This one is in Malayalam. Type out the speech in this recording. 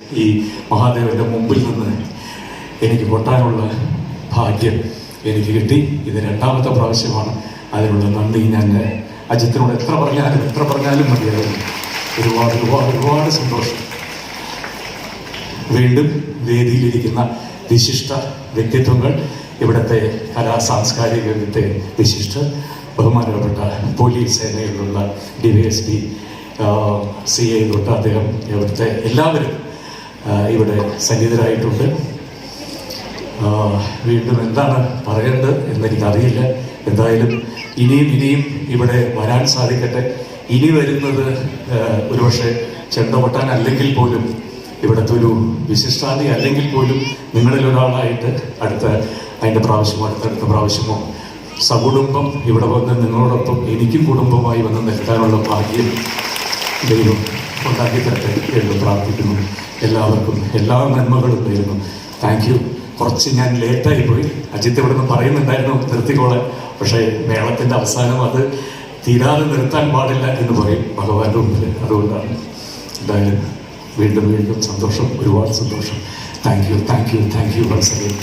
ഈ മഹാദേവന്റെ മുമ്പിൽ നിന്ന് എനിക്ക് പൊട്ടാനുള്ള ഭാഗ്യം എനിക്ക് കിട്ടി. ഇത് രണ്ടാമത്തെ പ്രാവശ്യമാണ്. അതിനുള്ള നന്ദി ഞാൻ അജിത്തിനോട് എത്ര പറഞ്ഞാലും മതിയായിരുന്നു. ഒരുപാട് സന്തോഷം. വീണ്ടും വേദിയിലിരിക്കുന്ന വിശിഷ്ട വ്യക്തിത്വങ്ങൾ, ഇവിടുത്തെ സാംസ്കാരിക രംഗത്തെ വിശിഷ്ട ബഹുമാനപ്പെട്ട പോലീസ് സേനയിലുള്ള DYSP, CA തൊട്ട് അദ്ദേഹം, ഇവിടുത്തെ എല്ലാവരും ഇവിടെ സന്നിഹിതരായിട്ടുണ്ട്. വീണ്ടും എന്താണ് പറയേണ്ടത് എന്നെനിക്കറിയില്ല. എന്തായാലും ഇനിയും ഇവിടെ വരാൻ സാധിക്കട്ടെ. ഇനി വരുന്നത് ഒരുപക്ഷെ ചെണ്ട കൊട്ടാൻ അല്ലെങ്കിൽ പോലും, ഇവിടുത്തെ ഒരു വിശിഷ്ടാതി അല്ലെങ്കിൽ പോലും നിങ്ങളിൽ ഒരാളായിട്ട് അടുത്ത പ്രാവശ്യമോ സകുടുംബം ഇവിടെ വന്ന് നിങ്ങളോടൊപ്പം എനിക്കും കുടുംബമായി വന്ന് നിൽക്കാനുള്ള ഭാഗ്യം ദൈവം ഉണ്ടാക്കി തരട്ടെ എന്ന് പ്രാർത്ഥിക്കുന്നു. എല്ലാവർക്കും എല്ലാ നന്മകളും നേരുന്നു. Thank you. കുറച്ച് ഞാൻ ലേറ്റായി പോയി. അജിത്ത് ഇവിടെ നിന്ന് പറയുന്നുണ്ടായിരുന്നു നിർത്തിക്കോളാൻ. പക്ഷേ മേളത്തിൻ്റെ അവസാനം അത് തീരാതെ നിർത്താൻ പാടില്ല എന്ന് പറയും ഭഗവാന്റെ മുമ്പിൽ. അതുകൊണ്ടാണ്. എന്തായാലും വീണ്ടും സന്തോഷം, ഒരുപാട് സന്തോഷം. Thank you once again.